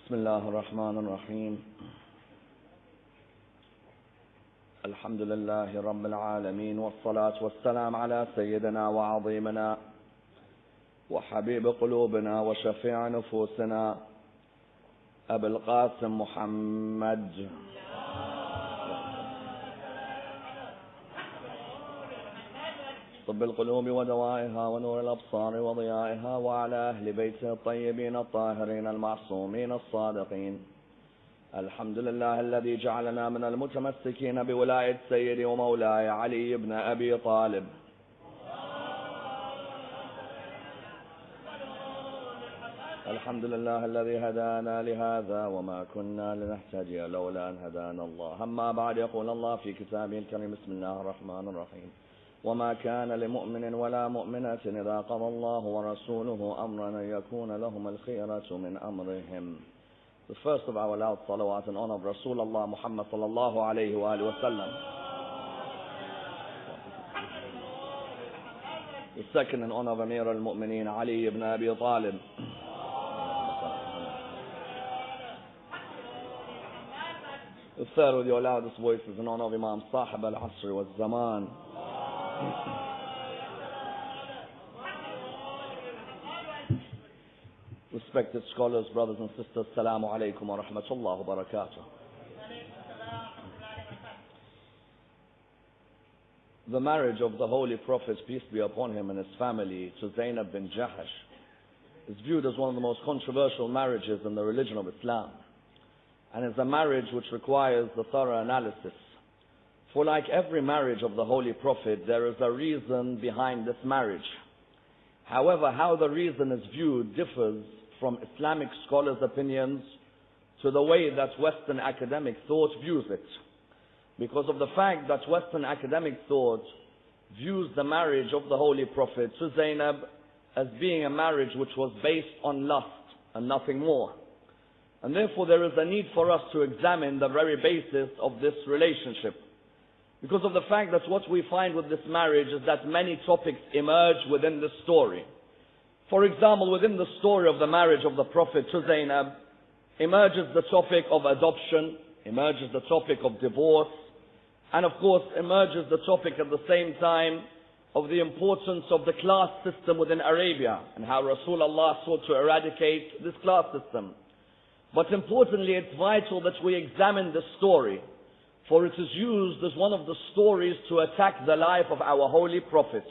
بسم الله الرحمن الرحيم. الحمد لله رب العالمين، والصلاة والسلام على سيدنا وعظيمنا وحبيب قلوبنا وشفيع نفوسنا أبي القاسم محمد طب القلوب ودوائها ونور الأبصار وضيائها، وعلى أهل بيته الطيبين الطاهرين المعصومين الصادقين. الحمد لله الذي جعلنا من المتمسكين بولاية سيدي ومولاي علي بن أبي طالب. الحمد لله الذي هدانا لهذا وما كنا لنهتدي لولا أن هدانا الله. أما بعد، يقول الله في كتابه الكريم: بسم الله الرحمن الرحيم. وما كان لمؤمن ولا مؤمنة إذا قضى الله ورسوله أمرا أن يكون لهم الخيرة من أمرهم. The first of our loud salawat in honor of Rasulullah Muhammad sallallahu alayhi wa sallam. The second in honor of Amir al-Mu'mineen Ali ibn Abi Talib. The third with your loudest voices in honor of Imam Sahib al-Asr wa Zaman. Respected scholars, brothers and sisters, Assalamu alaikum wa rahmatullah wa barakatuh. The marriage of the Holy Prophet, peace be upon him, and his family to Zainanb bin Jash is viewed as one of the most controversial marriages in the religion of Islam, and is a marriage which requires the thorough analysis. For like every marriage of the Holy Prophet, there is a reason behind this marriage. However, how the reason is viewed differs from Islamic scholars' opinions to the way that Western academic thought views it. Because of the fact that Western academic thought views the marriage of the Holy Prophet to Zainab as being a marriage which was based on lust and nothing more. And therefore there is a need for us to examine the very basis of this relationship. Because of the fact that what we find with this marriage is that many topics emerge within the story. For example, within the story of the marriage of the Prophet to Zainab, emerges the topic of adoption, emerges the topic of divorce, and of course emerges the topic at the same time of the importance of the class system within Arabia, and how Rasulullah sought to eradicate this class system. But importantly, it's vital that we examine the story, for it is used as one of the stories to attack the life of our Holy Prophet.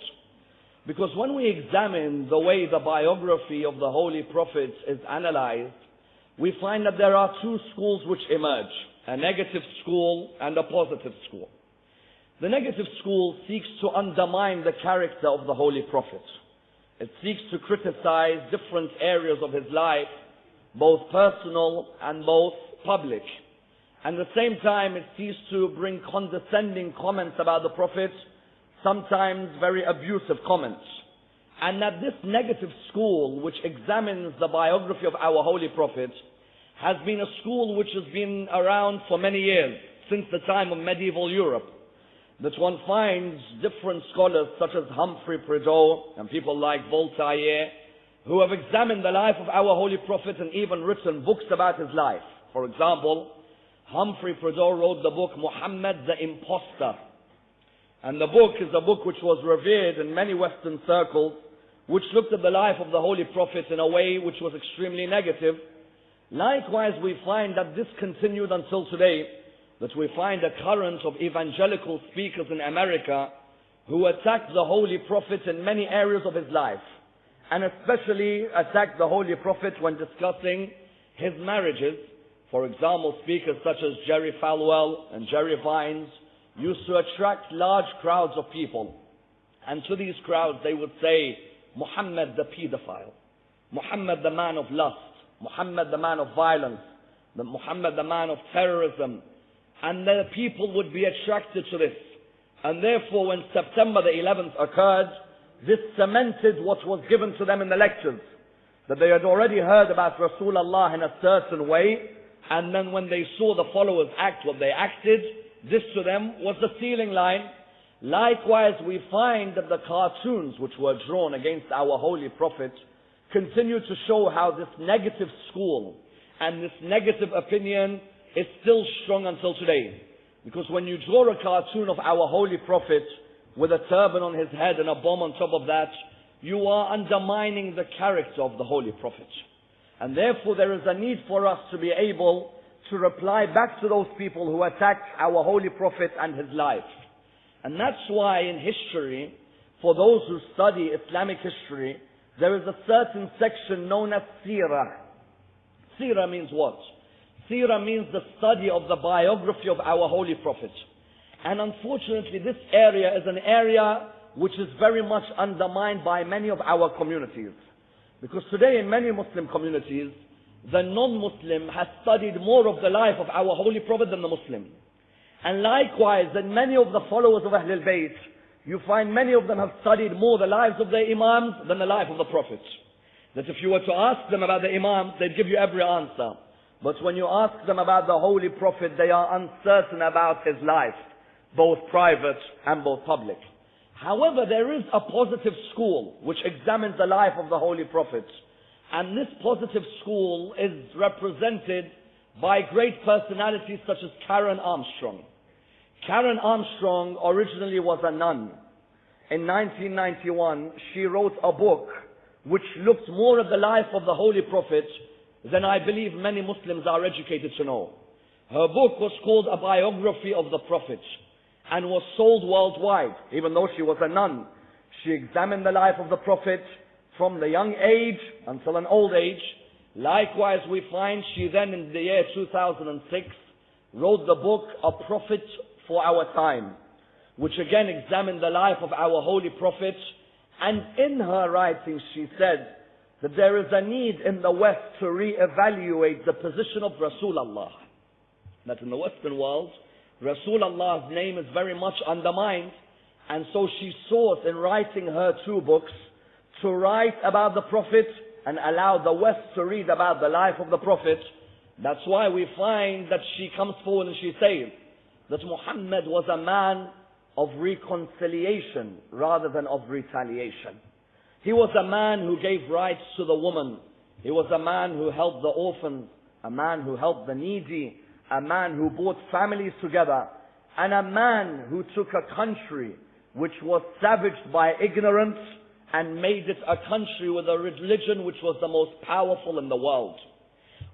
Because when we examine the way the biography of the Holy Prophet is analyzed, we find that there are two schools which emerge: a negative school and a positive school. The negative school seeks to undermine the character of the Holy Prophet. It seeks to criticize different areas of his life, both personal and both public. And at the same time, it seeks to bring condescending comments about the Prophet, sometimes very abusive comments. And that this negative school, which examines the biography of our Holy Prophet, has been a school which has been around for many years, since the time of medieval Europe. That one finds different scholars such as Humphrey Prideaux and people like Voltaire, who have examined the life of our Holy Prophet and even written books about his life. For example, Humphrey Prideaux wrote the book Muhammad the Impostor. And the book is a book which was revered in many Western circles, which looked at the life of the Holy Prophet in a way which was extremely negative. Likewise, we find that this continued until today, that we find a current of evangelical speakers in America who attack the Holy Prophet in many areas of his life, and especially attack the Holy Prophet when discussing his marriages. For example, speakers such as Jerry Falwell and Jerry Vines used to attract large crowds of people. And to these crowds they would say, Muhammad the pedophile, Muhammad the man of lust, Muhammad the man of violence, Muhammad the man of terrorism. And the people would be attracted to this. And therefore when September the 11th occurred, this cemented what was given to them in the lectures, that they had already heard about Rasulullah in a certain way, and then when they saw the followers act what they acted, this to them was the ceiling line. Likewise, we find that the cartoons which were drawn against our Holy Prophet continue to show how this negative school And this negative opinion is still strong until today. Because when you draw a cartoon of our Holy Prophet with a turban on his head and a bomb on top of that, you are undermining the character of the Holy Prophet. And therefore there is a need for us to be able to reply back to those people who attacked our Holy Prophet and his life. And that's why in history, for those who study Islamic history, there is a certain section known as Seerah. Seerah means what? Seerah means the study of the biography of our Holy Prophet. And unfortunately this area is an area which is very much undermined by many of our communities. Because today in many Muslim communities, the non-Muslim has studied more of the life of our Holy Prophet than the Muslim. And likewise, in many of the followers of Ahlul Bayt, you find many of them have studied more the lives of their Imams than the life of the Prophet. That if you were to ask them about the Imams, they'd give you every answer. But when you ask them about the Holy Prophet, they are uncertain about his life, both private and both public. However, there is a positive school which examines the life of the Holy Prophet. And this positive school is represented by great personalities such as Karen Armstrong. Karen Armstrong originally was a nun. In 1991, she wrote a book which looked more at the life of the Holy Prophet than I believe many Muslims are educated to know. Her book was called A Biography of the Prophet and was sold worldwide. Even though she was a nun, she examined the life of the Prophet from the young age until an old age. Likewise, we find she then in the year 2006 wrote the book A Prophet for Our Time, which again examined the life of our Holy Prophet. And in her writings she said that there is a need in the West to re-evaluate the position of Rasulullah. That in the Western world, Rasulullah's name is very much undermined. And so she sought in writing her two books to write about the Prophet and allow the West to read about the life of the Prophet. That's why we find that she comes forward and she says that Muhammad was a man of reconciliation rather than of retaliation. He was a man who gave rights to the woman. He was a man who helped the orphans, a man who helped the needy, a man who brought families together, and a man who took a country which was savaged by ignorance and made it a country with a religion which was the most powerful in the world.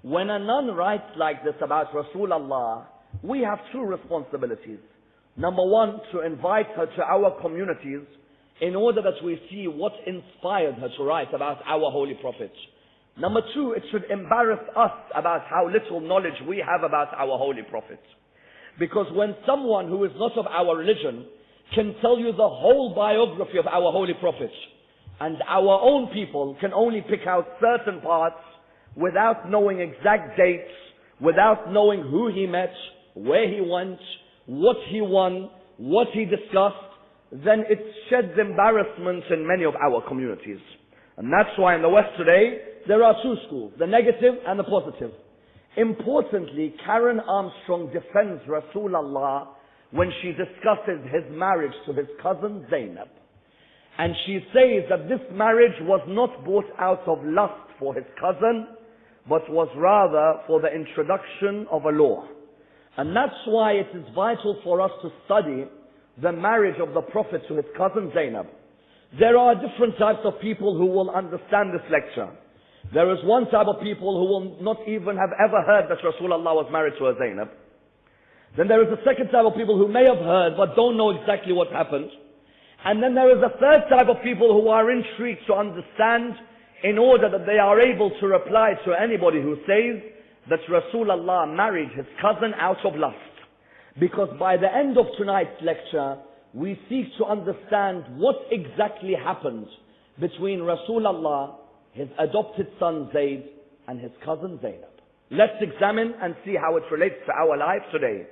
When a nun writes like this about Rasulullah, we have two responsibilities. Number one, to invite her to our communities in order that we see what inspired her to write about our Holy Prophet. Number two, it should embarrass us about how little knowledge we have about our Holy Prophet. Because when someone who is not of our religion can tell you the whole biography of our Holy Prophet, and our own people can only pick out certain parts without knowing exact dates, without knowing who he met, where he went, what he won, what he discussed, then it sheds embarrassment in many of our communities. And that's why in the West today, there are two schools, the negative and the positive. Importantly, Karen Armstrong defends Rasulullah when she discusses his marriage to his cousin Zainab. And she says that this marriage was not brought out of lust for his cousin, but was rather for the introduction of a law. And that's why it is vital for us to study the marriage of the Prophet to his cousin Zainab. There are different types of people who will understand this lecture. There is one type of people who will not even have ever heard that Rasulullah was married to a Zainab. Then there is a second type of people who may have heard but don't know exactly what happened. And then there is a third type of people who are intrigued to understand in order that they are able to reply to anybody who says that Rasulullah married his cousin out of lust. Because by the end of tonight's lecture, we seek to understand what exactly happened between Rasulullah, his adopted son Zayd, and his cousin Zainab. Let's examine and see how it relates to our life today.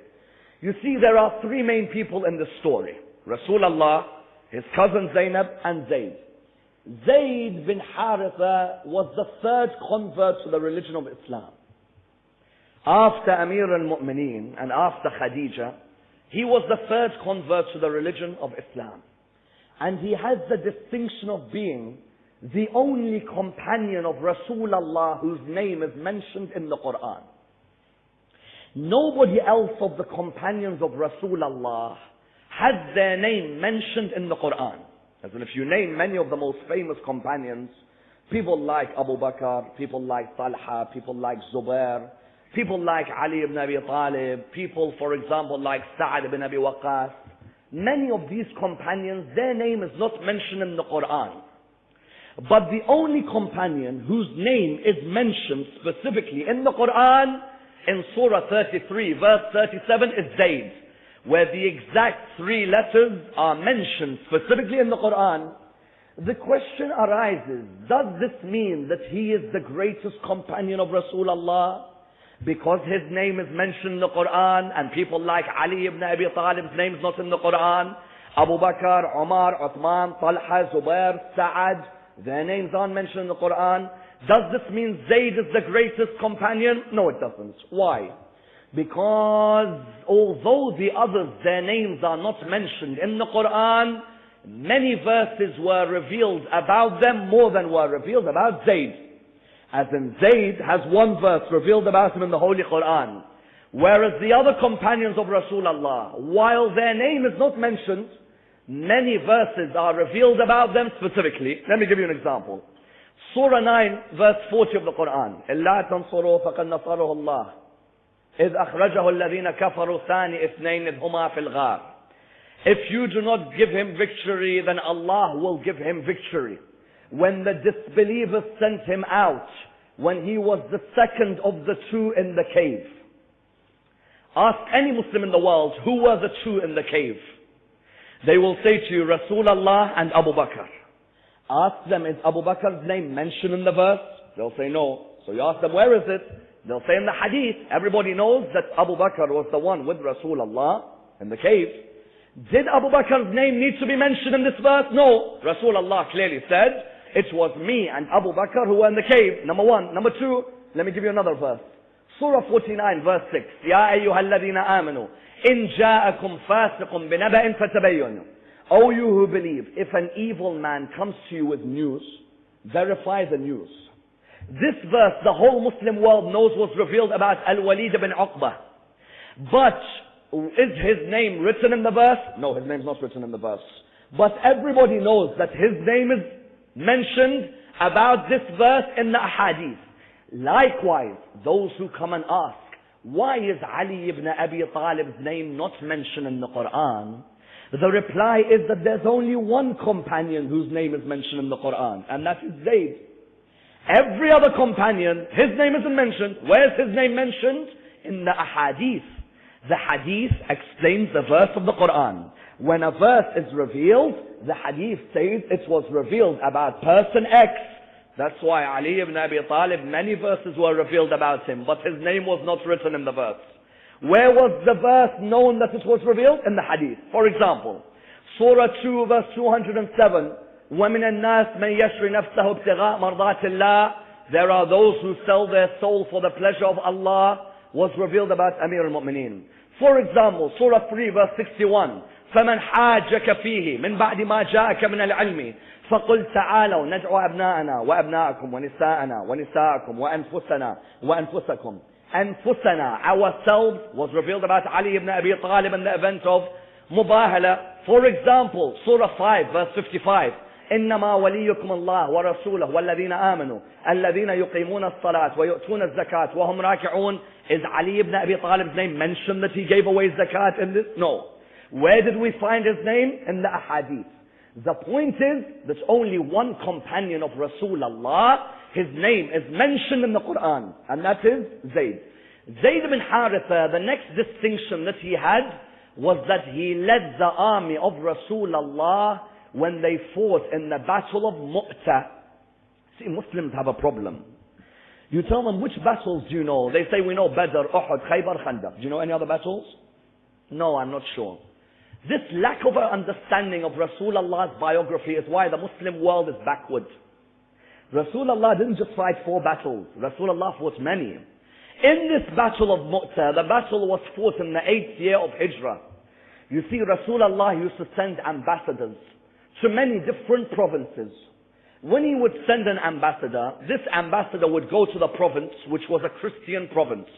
You see, there are three main people in this story. Rasulullah, his cousin Zainab, and Zayd. Zayd bin Haritha was the third convert to the religion of Islam. After Amir al-Mu'mineen and after Khadija, he was the third convert to the religion of Islam. And he has the distinction of being the only companion of Rasulullah whose name is mentioned in the Quran. Nobody else of the companions of Rasulullah has their name mentioned in the Quran. As in, if you name many of the most famous companions, people like Abu Bakr, people like Talha, people like Zubair, people like Ali ibn Abi Talib, people, for example, like Sa'ad ibn Abi Waqqas, many of these companions, their name is not mentioned in the Quran. But the only companion whose name is mentioned specifically in the Quran, in Surah 33, verse 37, is Zayd, where the exact 3 letters are mentioned specifically in the Quran. The question arises, does this mean that he is the greatest companion of Rasulullah? Because his name is mentioned in the Quran, and people like Ali ibn Abi Talib's name is not in the Quran, Abu Bakr, Ammar, Uthman, Talha, Zubair, Sa'ad, their names aren't mentioned in the Quran. Does this mean Zayd is the greatest companion? No, it doesn't. Why? Because although the others, their names are not mentioned in the Quran, many verses were revealed about them more than were revealed about Zayd. As in, Zayd has 1 verse revealed about him in the Holy Quran. Whereas the other companions of Rasulullah, while their name is not mentioned, many verses are revealed about them specifically. Let me give you an example. Surah 9, verse 40 of the Quran. إِلَّا تَنْصُرُوا فَقَدْ نَصَرَهُ اللَّهِ إِذْ أَخْرَجَهُ الَّذِينَ كَفَرُوا ثَانِي إِثْنَيْنِ إِذْ هُمَا فِي الْغَارِ. If you do not give him victory, then Allah will give him victory. When the disbelievers sent him out, when he was the second of the 2 in the cave. Ask any Muslim in the world, who were the 2 in the cave? They will say to you, Rasulullah and Abu Bakr. Ask them, is Abu Bakr's name mentioned in the verse? They'll say no. So you ask them, where is it? They'll say in the hadith. Everybody knows that Abu Bakr was the one with Rasulullah in the cave. Did Abu Bakr's name need to be mentioned in this verse? No. Rasulullah clearly said, it was me and Abu Bakr who were in the cave. Number 1. Number 2, let me give you another verse. Surah 49, verse 6. Ya ayyuhalladhina amanu. In ja'akum fasiqun binaba'in fatabayyanu. O you who believe, if an evil man comes to you with news, verify the news. This verse, the whole Muslim world knows, was revealed about Al-Walid ibn Uqbah. But is his name written in the verse? No, his name is not written in the verse. But everybody knows that his name is mentioned about this verse in the ahadith. Likewise, those who come and ask, why is Ali ibn Abi Talib's name not mentioned in the Quran? The reply is that there's only 1 companion whose name is mentioned in the Quran, and that is Zayd. Every other companion, his name isn't mentioned. Where's his name mentioned? In the ahadith. The hadith explains the verse of the Quran. When a verse is revealed, the hadith says it was revealed about person X. That's why Ali ibn Abi Talib, many verses were revealed about him, but his name was not written in the verse. Where was the verse known that it was revealed? In the hadith. For example, Surah 2, verse 207, وَمِنَ النَّاسِ مَنْ يَشْرِ نَفْسَهُ ابْتِغَاءَ مَرْضَاتِ اللَّهِ. There are those who sell their soul for the pleasure of Allah, was revealed about Amir al-Mu'mineen. For example, Surah 3, verse 61, فَمَنْ حَاجَّكَ فِيهِ مِنْ بَعْدِ مَا جَاءَكَ مِنَ الْعِلْمِ فَقُلْ تَعَالَوْا نَدْعُ أَبْنَاءَنَا وَأَبْنَاءَكُمْ وَنِسَاءَنَا وَنِسَاءَكُمْ وَأَنفُسَنَا وَأَنفُسَكُمْ. Anfusana, ourselves, was revealed about Ali ibn Abi Talib in the event of Mubahala. For example, Surah 5, verse 55. إنما وليكم الله ورسوله والذين آمنوا الذين يقيمون الصلاة ويؤتون الزكاة وهم راكعون. Is Ali ibn Abi Talib's name mentioned that he gave away zakat in this? No. Where did we find his name? In the ahadith. The point is that only 1 companion of Rasulullah, his name is mentioned in the Quran, and that is Zayd. Zayd ibn Haritha, the next distinction that he had was that he led the army of Rasulullah when they fought in the battle of Mu'tah. See, Muslims have a problem. You tell them, which battles do you know? They say, we know Badr, Uhud, Khaybar, Khandaq. Do you know any other battles? No, I'm not sure. This lack of understanding of Rasulullah's biography is why the Muslim world is backward. Rasulullah didn't just fight 4 battles. Rasulullah fought many. In this battle of Mu'tah, the battle was fought in the 8th year of Hijrah. You see, Rasulullah used to send ambassadors to many different provinces. When he would send an ambassador, this ambassador would go to the province, which was a Christian province.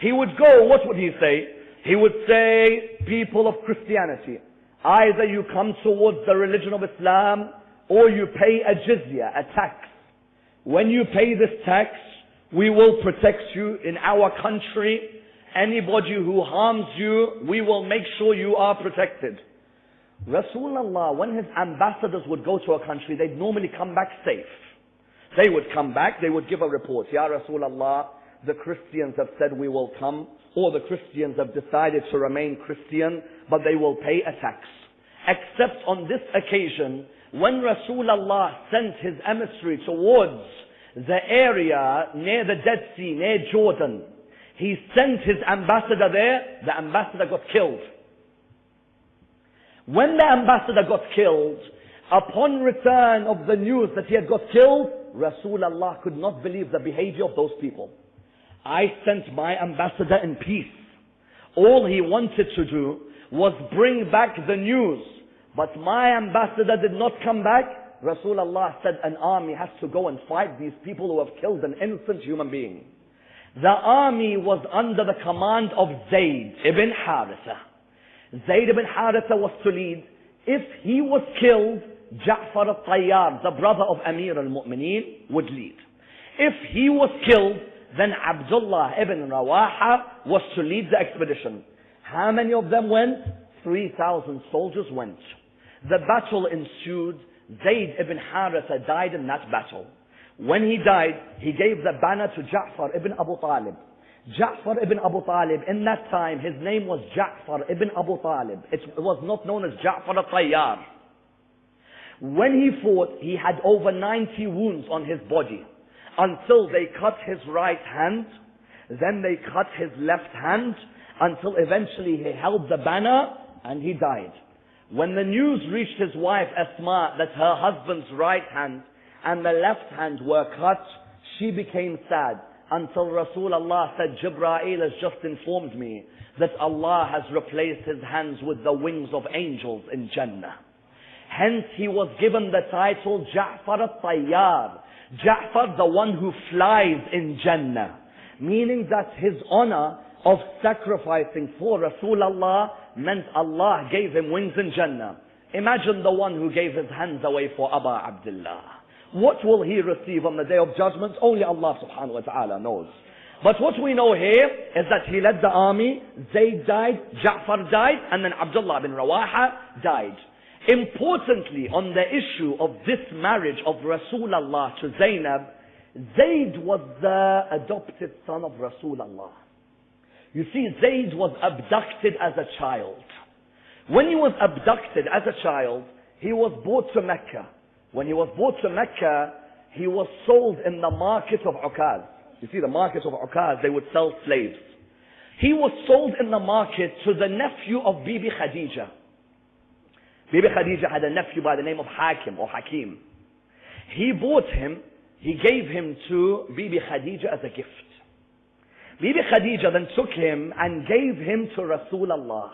He would go, what would he say? He would say, people of Christianity, either you come towards the religion of Islam, or you pay a jizya, a tax. When you pay this tax, we will protect you in our country. Anybody who harms you, we will make sure you are protected. Rasulullah, when his ambassadors would go to a country, they'd normally come back safe. They would come back, they would give a report. Ya Rasulullah, the Christians have said we will come, or the Christians have decided to remain Christian, but they will pay a tax. Except on this occasion, when Rasulullah sent his emissary towards the area near the Dead Sea, near Jordan, he sent his ambassador there, the ambassador got killed. When the ambassador got killed, upon return of the news that he had got killed, Rasulullah could not believe the behavior of those people. I sent my ambassador in peace. All he wanted to do was bring back the news. But my ambassador did not come back. Rasulullah said an army has to go and fight these people who have killed an innocent human being. The army was under the command of Zayd ibn Haritha. Zayd ibn Haritha was to lead. If he was killed, Ja'far al-Tayyar, the brother of Amir al-Mu'mineen, would lead. If he was killed, then Abdullah ibn Rawaha was to lead the expedition. How many of them went? 3,000 soldiers went. The battle ensued. Zayd ibn Haritha died in that battle. When he died, he gave the banner to Ja'far ibn Abu Talib. Ja'far ibn Abu Talib, in that time, his name was Ja'far ibn Abu Talib. It was not known as Ja'far al-Tayyar. When he fought, he had over 90 wounds on his body, until they cut his right hand, then they cut his left hand, until eventually he held the banner and he died. When the news reached his wife Asma that her husband's right hand and the left hand were cut, she became sad, until Rasulullah said, Jibreel has just informed me that Allah has replaced his hands with the wings of angels in Jannah. Hence he was given the title Ja'far al-Tayyar. Ja'far, the one who flies in Jannah. Meaning that his honor of sacrificing for Rasulullah meant Allah gave him wings in Jannah. Imagine the one who gave his hands away for Abu Abdullah. What will he receive on the day of judgment? Only Allah subhanahu wa ta'ala knows. But what we know here is that he led the army, Zayd died, Ja'far died, and then Abdullah bin Rawaha died. Importantly, on the issue of this marriage of Rasulullah to Zainab, Zayd was the adopted son of Rasulullah. You see, Zayd was abducted as a child. When he was abducted as a child, he was brought to Mecca. When he was brought to Mecca, he was sold in the market of Ukaz. You see, the market of Ukaz, they would sell slaves. He was sold in the market to the nephew of Bibi Khadija. Bibi Khadija had a nephew by the name of Hakim or Hakim. He bought him, he gave him to Bibi Khadija as a gift. Bibi Khadija then took him and gave him to Rasulullah.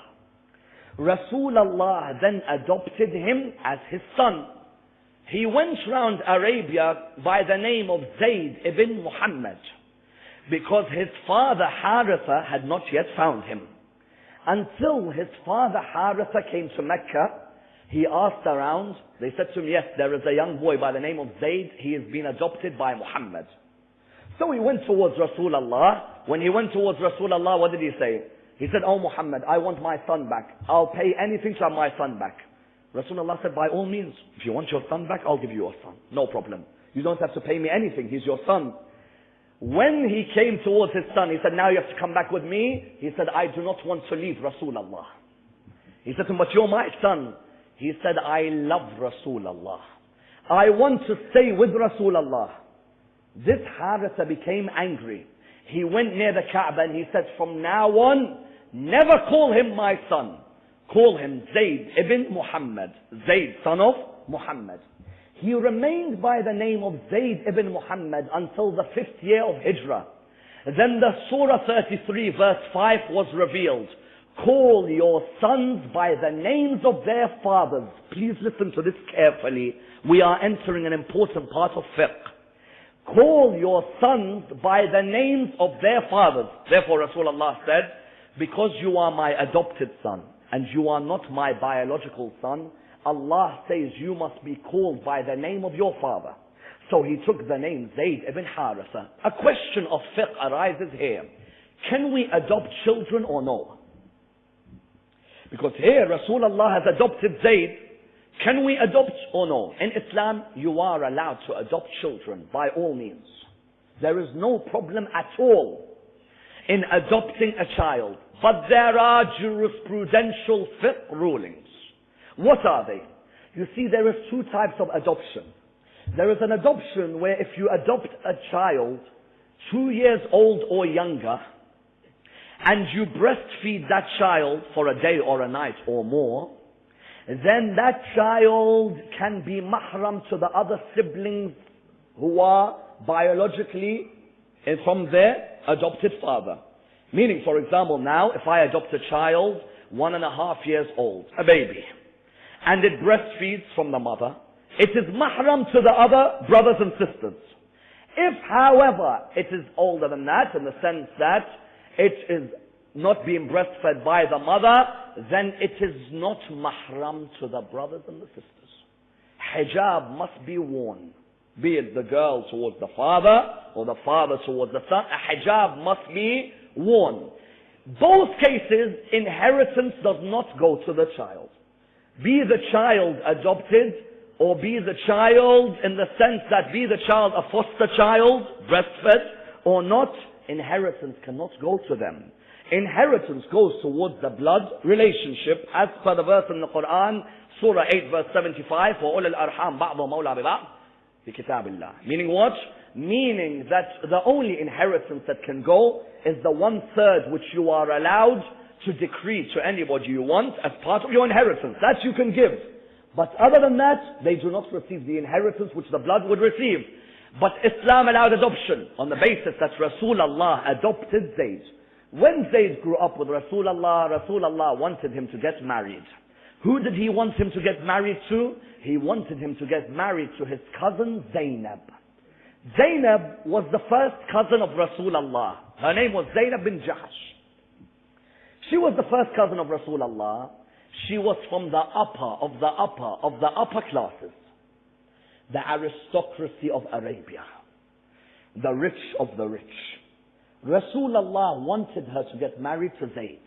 Rasulullah then adopted him as his son. He went round Arabia by the name of Zayd ibn Muhammad, because his father Haritha had not yet found him. Until his father Haritha came to Mecca, he asked around. They said to him, yes, there is a young boy by the name of Zayd. He has been adopted by Muhammad. So he went towards Rasulullah. When he went towards Rasulullah, what did he say? He said, oh Muhammad, I want my son back. I'll pay anything to have my son back. Rasulullah said, by all means, if you want your son back, I'll give you your son. No problem. You don't have to pay me anything. He's your son. When he came towards his son, he said, now you have to come back with me. He said, I do not want to leave Rasulullah. He said to him, but you're my son. He said, I love Rasulullah. I want to stay with Rasulullah. This Haritha became angry. He went near the Kaaba and he said, from now on, never call him my son. Call him Zayd ibn Muhammad. Zayd, son of Muhammad. He remained by the name of Zayd ibn Muhammad until the 5th year of Hijrah. Then the Surah 33 verse 5 was revealed. call your sons by the names of their fathers. Please listen to this carefully. We are entering an important part of fiqh. Call your sons by the names of their fathers. Therefore Rasulullah said, because you are my adopted son and you are not my biological son, Allah says you must be called by the name of your father. So he took the name Zayd ibn Haritha. A question of fiqh arises here. Can we adopt children or no? Because here Rasulullah has adopted Zayd. Can we adopt or no? In Islam, you are allowed to adopt children by all means. There is no problem at all in adopting a child. But there are jurisprudential fiqh rulings. What are they? You see, there is two types of adoption. There is an adoption where if you adopt a child 2 years old or younger, and you breastfeed that child for a day or a night or more, then that child can be mahram to the other siblings who are biologically from their adopted father. Meaning, for example, now if I adopt a child 1.5 years old, a baby, and it breastfeeds from the mother, it is mahram to the other brothers and sisters. If, however, it is older than that, in the sense that it is not being breastfed by the mother, then it is not mahram to the brothers and the sisters. Hijab must be worn. Be it the girl towards the father, or the father towards the son, a hijab must be worn. Both cases, inheritance does not go to the child. Be the child adopted, or be the child in the sense that be the child a foster child, breastfed, or not, inheritance cannot go to them. Inheritance goes towards the blood relationship, as per the verse in the Quran, Surah 8 verse 75, وَأُولَى الْأَرْحَامِ بَعْضُهُمْ أَوْلَى بِبَعْضٍ فِي كِتَابِ اللَّهِ. Meaning what? Meaning that the only inheritance that can go is the 1/3 which you are allowed to decree to anybody you want as part of your inheritance. That you can give. But other than that, they do not receive the inheritance which the blood would receive. But Islam allowed adoption on the basis that Rasulullah adopted Zayd. When Zayd grew up with Rasulullah wanted him to get married. Who did he want him to get married to? He wanted him to get married to his cousin Zainab. Zainab was the first cousin of Rasulullah. Her name was Zainab bin Jash. She was the first cousin of Rasulullah. She was from the upper classes. The aristocracy of Arabia. The rich of the rich. Rasulullah wanted her to get married to Zayd.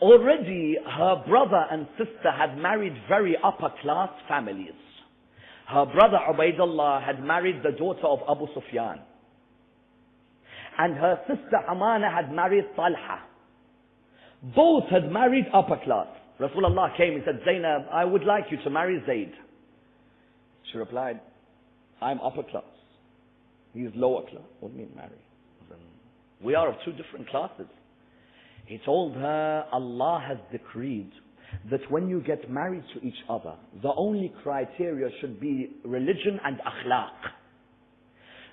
Already her brother and sister had married very upper class families. Her brother Ubaidullah had married the daughter of Abu Sufyan. And her sister Amana had married Talha. Both had married upper class. Rasulullah came and said, Zainab, I would like you to marry Zayd. She replied, I'm upper class. He is lower class. What do you mean marry? We are of two different classes. He told her, Allah has decreed that when you get married to each other, the only criteria should be religion and akhlaq.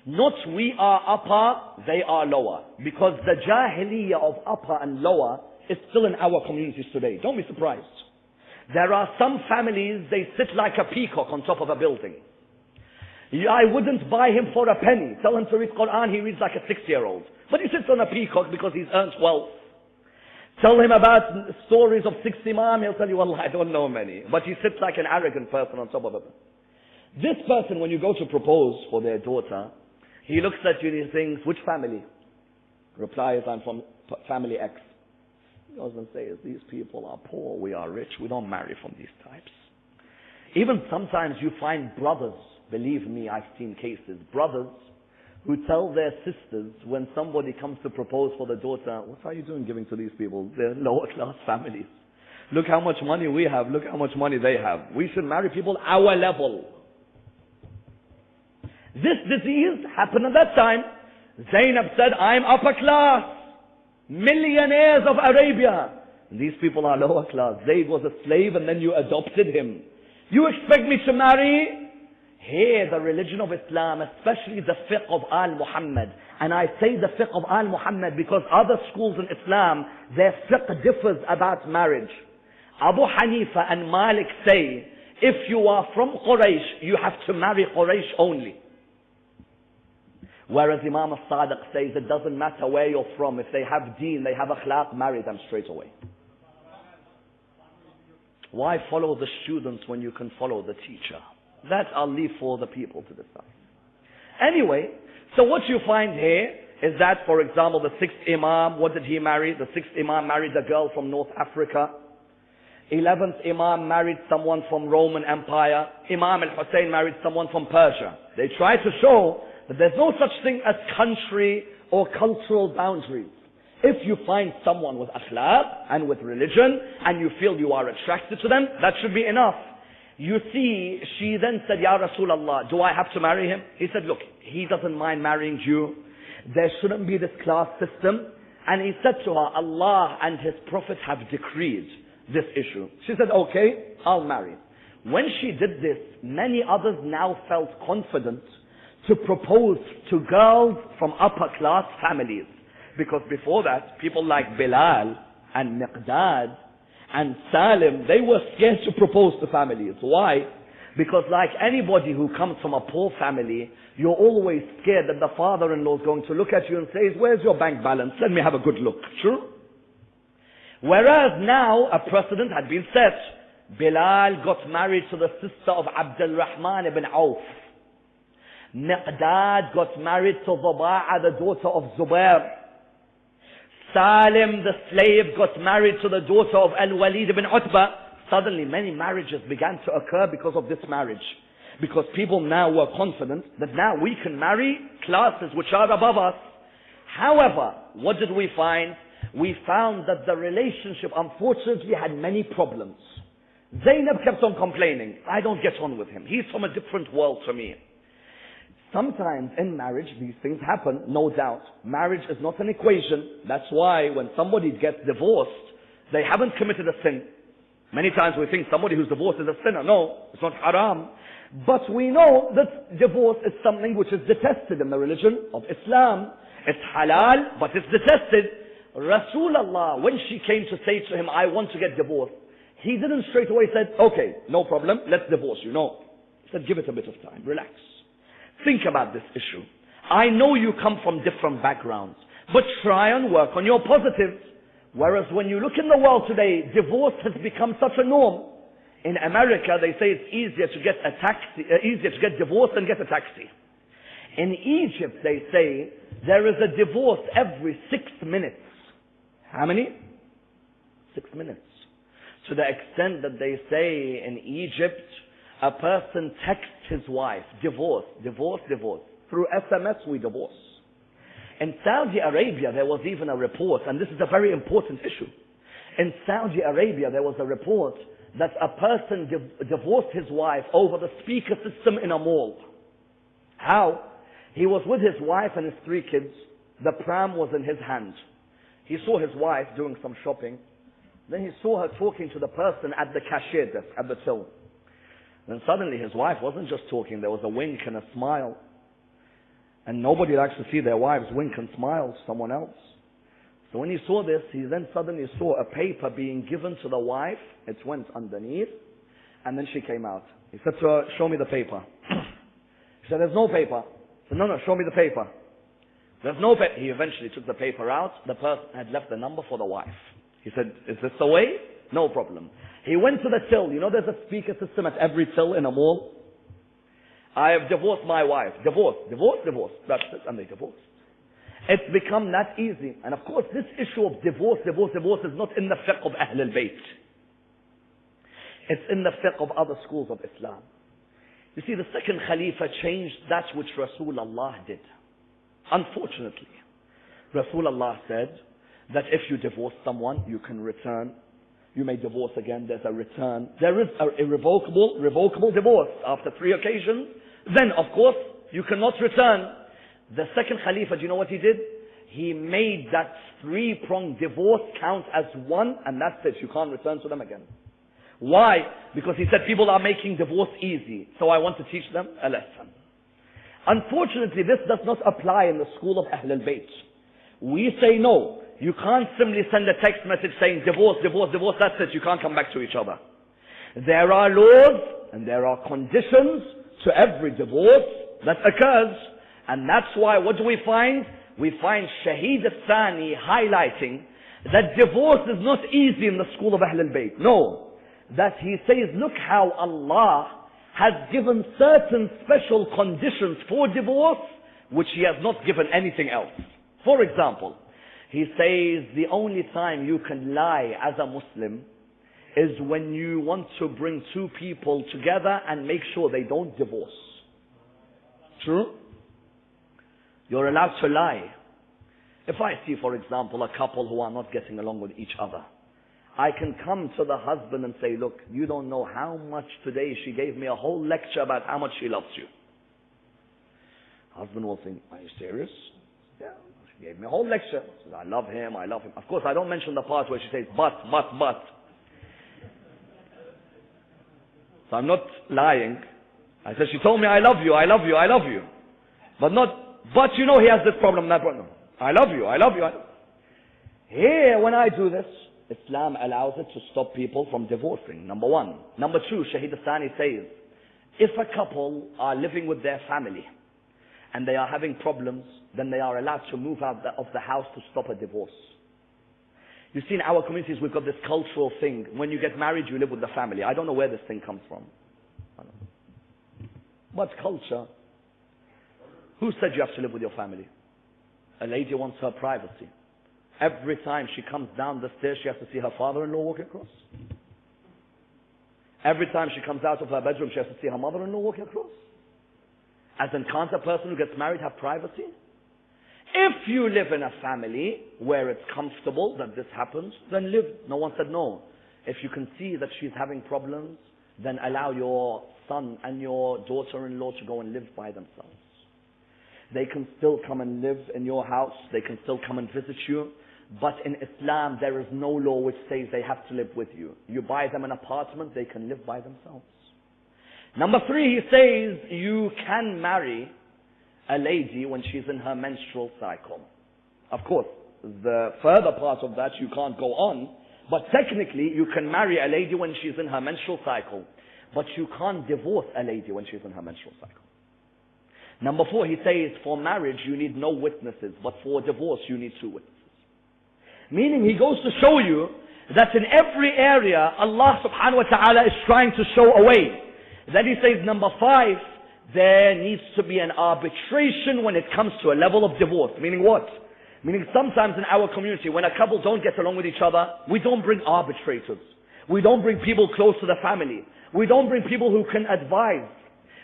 Not we are upper, they are lower. Because the jahiliyyah of upper and lower is still in our communities today. Don't be surprised. There are some families, they sit like a peacock on top of a building. I wouldn't buy him for a penny. Tell him to read Quran, he reads like a 6-year-old. But he sits on a peacock because he's earned wealth. Tell him about stories of 6 Imam, he'll tell you, well, I don't know many. But he sits like an arrogant person on top of it. This person, when you go to propose for their daughter, he looks at you and he thinks, which family? Replies, I'm from family X. He goes and says, these people are poor, we are rich, we don't marry from these types. Even sometimes you find brothers, believe me, I've seen cases, brothers who tell their sisters when somebody comes to propose for the daughter, what are you doing giving to these people? They're lower class families. Look how much money we have, look how much money they have. We should marry people our level. This disease happened at that time. Zainab said, I'm upper class. Millionaires of Arabia. These people are lower class. Zayd was a slave and then you adopted him. You expect me to marry Here, the religion of Islam, especially the fiqh of Al-Muhammad, and I say the fiqh of Al-Muhammad because other schools in Islam, their fiqh differs about marriage. Abu Hanifa and Malik say, if you are from Quraysh, you have to marry Quraysh only. Whereas Imam al-Sadiq says it doesn't matter where you're from. If they have deen, they have akhlaq, marry them straight away. Why follow the students when you can follow the teacher? That I'll leave for the people to decide. Anyway, so what you find here is that, for example, the 6th Imam, what did he marry? The 6th Imam married a girl from North Africa. 11th Imam married someone from Roman Empire. Imam al-Hussein married someone from Persia. They try to show that there's no such thing as country or cultural boundaries. If you find someone with akhlaq and with religion and you feel you are attracted to them, that should be enough. You see, she then said, Ya Rasulullah, do I have to marry him? He said, look, he doesn't mind marrying you. There shouldn't be this class system. And he said to her, Allah and His Prophet have decreed this issue. She said, okay, I'll marry. When she did this, many others now felt confident to propose to girls from upper class families. Because before that, people like Bilal and Miqdad and Salim, they were scared to propose to families. Why? Because like anybody who comes from a poor family, you're always scared that the father-in-law is going to look at you and say, where's your bank balance? Let me have a good look. True? Whereas now a precedent had been set. Bilal got married to the sister of Abdul Rahman ibn Auf. Miqdad got married to Dhaba'a, the daughter of Zubair. Salim, the slave, got married to the daughter of Al-Walid ibn Utbah. Suddenly many marriages began to occur because of this marriage. Because people now were confident that now we can marry classes which are above us. However, what did we find? We found that the relationship unfortunately had many problems. Zainab kept on complaining, I don't get on with him. He's from a different world to me. Sometimes in marriage these things happen, no doubt. Marriage is not an equation. That's why when somebody gets divorced, they haven't committed a sin. Many times we think somebody who's divorced is a sinner. No, it's not haram. But we know that divorce is something which is detested in the religion of Islam. It's halal, but it's detested. Rasulullah, when she came to say to him, I want to get divorced, he didn't straight away said, okay, no problem, let's divorce you. No. He said, give it a bit of time, relax. Think about this issue. I know you come from different backgrounds, but try and work on your positives. Whereas when you look in the world today, divorce has become such a norm. In America, they say it's easier to get a taxi, easier to get divorced than get a taxi. In Egypt, they say there is a divorce every 6 minutes. How many? 6 minutes. To the extent that they say in Egypt, a person texts his wife, divorce, divorce, divorce. Through SMS we divorce. In Saudi Arabia there was even a report, and this is a very important issue. In Saudi Arabia there was a report that a person divorced his wife over the speaker system in a mall. How? He was with his wife and his 3 kids. The pram was in his hand. He saw his wife doing some shopping. Then he saw her talking to the person at the cashier desk, at the till. Then suddenly his wife wasn't just talking, there was a wink and a smile. And nobody likes to see their wives wink and smile to someone else. So when he saw this, he then suddenly saw a paper being given to the wife. It went underneath, and then she came out. He said to her, show me the paper. She said, there's no paper. He said, no, show me the paper. There's no paper. He eventually took the paper out. The person had left the number for the wife. He said, is this the way? No problem. He went to the till. You know there's a speaker system at every till in a mall? I have divorced my wife. Divorce, divorce, divorce. That's it. And they divorced. It's become that easy. And of course this issue of divorce, divorce, divorce is not in the fiqh of Ahl al-Bayt. It's in the fiqh of other schools of Islam. You see, the second Khalifa changed that which Rasulullah did. Unfortunately, Rasulullah said that if you divorce someone, you can return. You may divorce again, there's a return. There is a revocable divorce after 3 occasions. Then, of course, you cannot return. The second Khalifa, do you know what he did? He made that 3-pronged divorce count as one, and that's it. You can't return to them again. Why? Because he said people are making divorce easy. So I want to teach them a lesson. Unfortunately, this does not apply in the school of Ahl al-Bayt. We say no. You can't simply send a text message saying divorce, divorce, divorce, that's it. You can't come back to each other. There are laws and there are conditions to every divorce that occurs. And that's why, what do we find? We find Shaheed al-Thani highlighting that divorce is not easy in the school of Ahl al-Bayt. No. That he says, look how Allah has given certain special conditions for divorce, which He has not given anything else. For example, He says the only time you can lie as a Muslim is when you want to bring two people together and make sure they don't divorce. True? You're allowed to lie. If I see, for example, a couple who are not getting along with each other, I can come to the husband and say, look, you don't know how much today she gave me a whole lecture about how much she loves you. Husband will think, are you serious? Yeah, she gave me a whole lecture. Says, I love him, I love him. Of course, I don't mention the part where she says, but. So I'm not lying. I said, she told me, I love you, I love you, I love you. But you know he has this problem, that problem. I love you, I love you. Here, when I do this, Islam allows it to stop people from divorcing, number one. Number two, Shaheed al-Thani says, if a couple are living with their family and they are having problems, then they are allowed to move out of the house to stop a divorce. You see, in our communities, we've got this cultural thing. When you get married, you live with the family. I don't know where this thing comes from. But culture, who said you have to live with your family? A lady wants her privacy. Every time she comes down the stairs, she has to see her father-in-law walk across. Every time she comes out of her bedroom, she has to see her mother-in-law walk across. As in, can't a person who gets married have privacy? If you live in a family where it's comfortable that this happens, then live. No one said no. If you can see that she's having problems, then allow your son and your daughter-in-law to go and live by themselves. They can still come and live in your house. They can still come and visit you. But in Islam, there is no law which says they have to live with you. You buy them an apartment, they can live by themselves. Number three, he says, you can marry a lady when she's in her menstrual cycle. Of course, the further part of that you can't go on, but technically you can marry a lady when she's in her menstrual cycle, but you can't divorce a lady when she's in her menstrual cycle. Number four, he says, for marriage you need no witnesses, but for divorce you need two witnesses. Meaning he goes to show you that in every area Allah subhanahu wa ta'ala is trying to show a way. Then he says, number five, there needs to be an arbitration when it comes to a level of divorce. Meaning what? Meaning sometimes in our community, when a couple don't get along with each other, we don't bring arbitrators. We don't bring people close to the family. We don't bring people who can advise.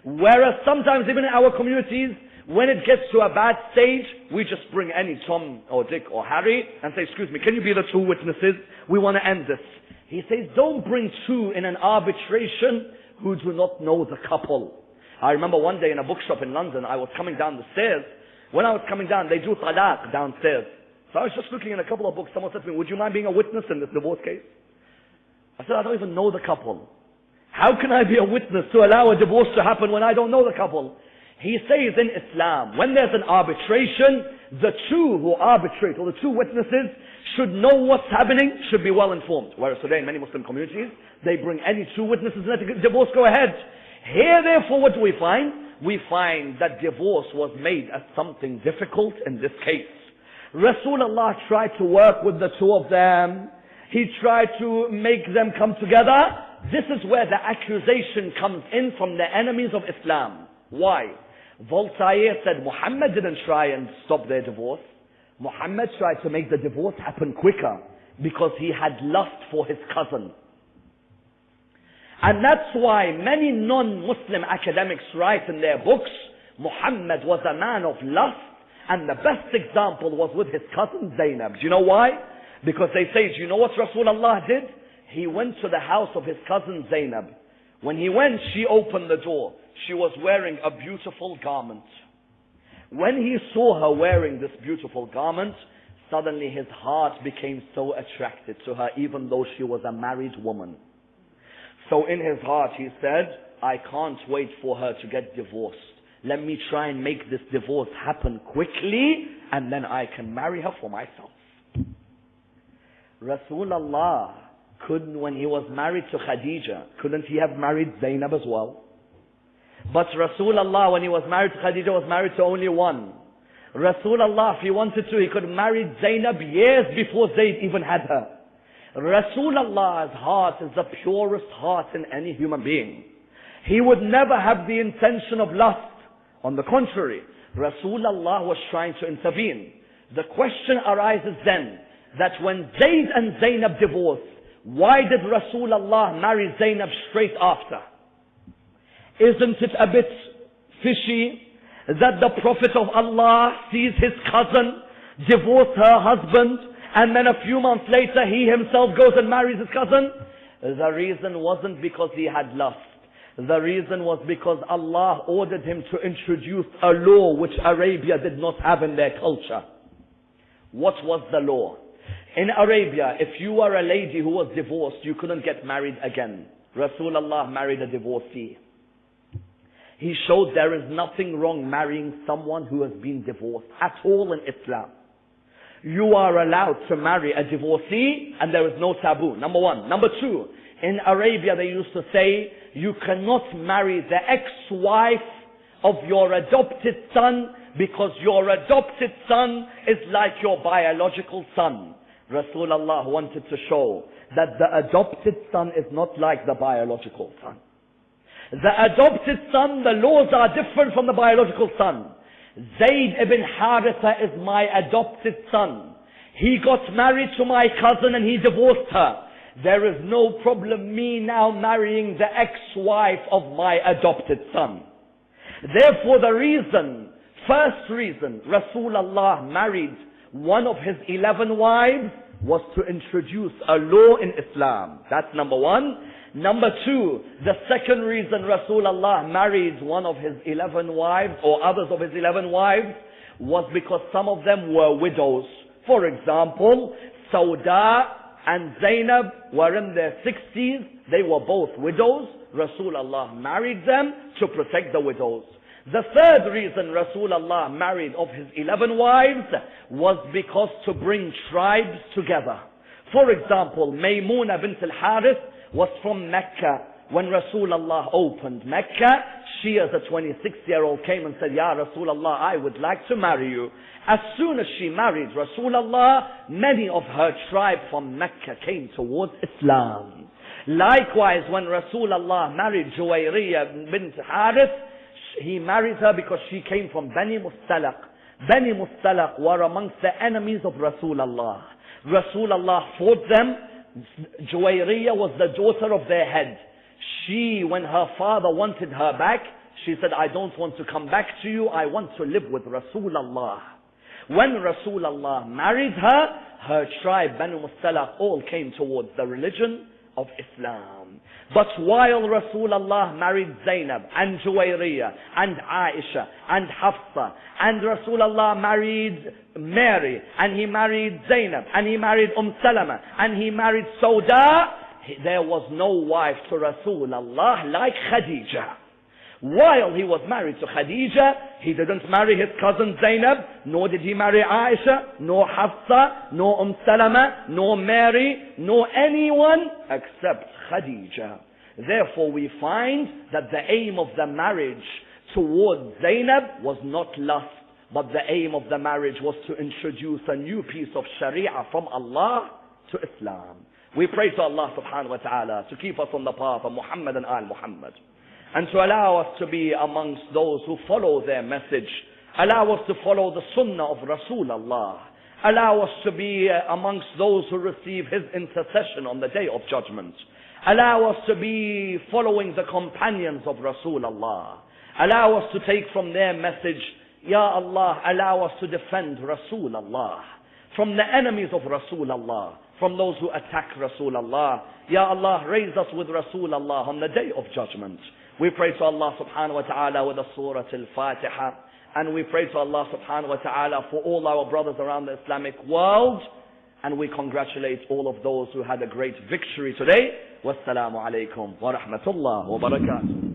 Whereas sometimes even in our communities, when it gets to a bad stage, we just bring any Tom or Dick or Harry and say, excuse me, can you be the two witnesses? We want to end this. He says, don't bring two in an arbitration who do not know the couple. I remember one day in a bookshop in London, I was coming down the stairs. When I was coming down, they do talaq downstairs. So I was just looking in a couple of books. Someone said to me, would you mind being a witness in this divorce case? I said, I don't even know the couple. How can I be a witness to allow a divorce to happen when I don't know the couple? He says in Islam, when there's an arbitration, the two who arbitrate, or the two witnesses, should know what's happening, should be well informed. Whereas today in many Muslim communities, they bring any two witnesses and let the divorce go ahead. Here therefore, what do we find? We find that divorce was made as something difficult in this case. Rasulullah tried to work with the two of them. He tried to make them come together. This is where the accusation comes in from the enemies of Islam. Why? Voltaire said Muhammad didn't try and stop their divorce. Muhammad tried to make the divorce happen quicker because he had lust for his cousin. And that's why many non-Muslim academics write in their books, Muhammad was a man of lust, and the best example was with his cousin Zainab. Do you know why? Because they say, do you know what Rasulullah did? He went to the house of his cousin Zainab. When he went, she opened the door. She was wearing a beautiful garment. When he saw her wearing this beautiful garment, suddenly his heart became so attracted to her, even though she was a married woman. So in his heart he said, I can't wait for her to get divorced. Let me try and make this divorce happen quickly, and then I can marry her for myself. Rasulullah couldn't, when he was married to Khadija, couldn't he have married Zainab as well? But Rasulullah, when he was married to Khadija, was married to only one. Rasulullah, if he wanted to, he could have married Zainab years before Zayd even had her. Rasulullah's heart is the purest heart in any human being. He would never have the intention of lust. On the contrary, Rasulullah was trying to intervene. The question arises then, that when Zayd and Zainab divorced, why did Rasulullah marry Zainab straight after? Isn't it a bit fishy that the Prophet of Allah sees his cousin divorce her husband, and then a few months later he himself goes and marries his cousin? The reason wasn't because he had lust. The reason was because Allah ordered him to introduce a law which Arabia did not have in their culture. What was the law? In Arabia, if you were a lady who was divorced, you couldn't get married again. Rasulullah married a divorcee. He showed there is nothing wrong marrying someone who has been divorced at all in Islam. You are allowed to marry a divorcee and there is no taboo. Number one. Number two, in Arabia they used to say, you cannot marry the ex-wife of your adopted son because your adopted son is like your biological son. Rasulullah wanted to show that the adopted son is not like the biological son. The adopted son, the laws are different from the biological son. Zayd ibn Haritha is my adopted son. He got married to my cousin and he divorced her. There is no problem me now marrying the ex-wife of my adopted son. Therefore first reason Rasulullah married one of his 11 wives was to introduce a law in Islam. That's number one. Number two, the second reason Rasulullah married one of his 11 wives or others of his 11 wives was because some of them were widows. For example, Sauda and Zainab were in their 60s. They were both widows. Rasulullah married them to protect the widows. The third reason Rasulullah married of his 11 wives was because to bring tribes together. For example, Maymuna bint al-Harith was from Mecca. When Rasulullah opened Mecca, she as a 26-year-old came and said, Ya Rasulullah, I would like to marry you. As soon as she married Rasulullah, many of her tribe from Mecca came towards Islam. Likewise, when Rasulullah married Juwayriyah bint Harith, he married her because she came from Bani Mustalaq. Bani Mustalaq were amongst the enemies of Rasulullah. Rasulullah fought them. Juwayriyah was the daughter of their head. She, when her father wanted her back, she said, I don't want to come back to you, I want to live with Rasulullah. When Rasulullah married her, her tribe, Banu Mustalaq, all came towards the religion of Islam. But while Rasulullah married Zainab and Juwayriyah and Aisha and Hafsa, and Rasulullah married Mary, and he married Zainab, and he married Salama, and he married Sauda, there was no wife to Rasulullah like Khadija. While he was married to Khadija, he didn't marry his cousin Zainab, nor did he marry Aisha, nor Hafsa, nor Salama, nor Mary, nor anyone except Khadija. Therefore we find that the aim of the marriage towards Zainab was not lust, but the aim of the marriage was to introduce a new piece of Sharia from Allah to Islam. We pray to Allah subhanahu wa ta'ala to keep us on the path of Muhammad and Al Muhammad, and to allow us to be amongst those who follow their message. Allow us to follow the sunnah of Rasulullah. Allow us to be amongst those who receive his intercession on the day of judgment. Allow us to be following the companions of Rasulullah. Allow us to take from their message. Ya Allah, allow us to defend Rasulullah from the enemies of Rasulullah, from those who attack Rasulullah. Ya Allah, raise us with Rasulullah on the day of judgment. We pray to Allah subhanahu wa ta'ala with the Surah Al-Fatiha. And we pray to Allah subhanahu wa ta'ala for all our brothers around the Islamic world. and we congratulate all of those who had a great victory today. Wassalamu alaikum wa rahmatullah wa barakatuh.